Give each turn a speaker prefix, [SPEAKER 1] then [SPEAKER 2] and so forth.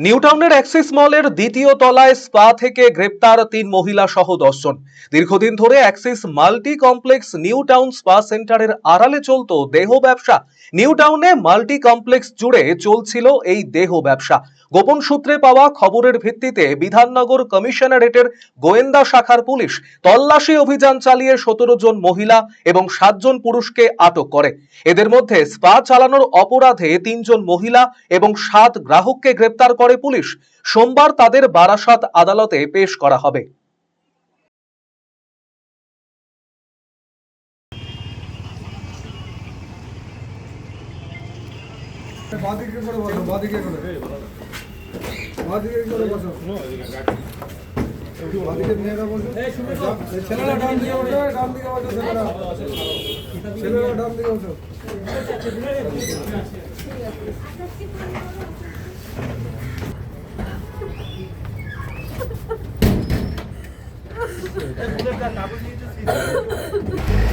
[SPEAKER 1] নিউটাউনের Axis মলের দ্বিতীয় তলায় স্পা থেকে গ্রেপ্তার ৩ মহিলা সহ ১০ জন। দীর্ঘদিন ধরে Axis multi complex New Town spa সেন্টারের আড়ালে চলত দেহ ব্যবসা। নিউটাউনে মাল্টি কমপ্লেক্স জুড়ে চলছিল এই দেহ ব্যবসা। গোপন সূত্রে পাওয়া খবরের ভিত্তিতে বিধাননগর কমিশনারেটের গোয়েন্দা শাখার পুলিশ তল্লাশি অভিযান চালিয়ে ১৭ জন মহিলা এবং ৭ জন পুরুষকে আটক করে। এদের মধ্যে স্পা চালানোর অপরাধে ৩ জন মহিলা এবং ৭ গ্রাহককে গ্রেপ্তার করে পুলিশ। সোমবার তাদের বারাসাত আদালতে পেশ করা হবে।
[SPEAKER 2] বুলেট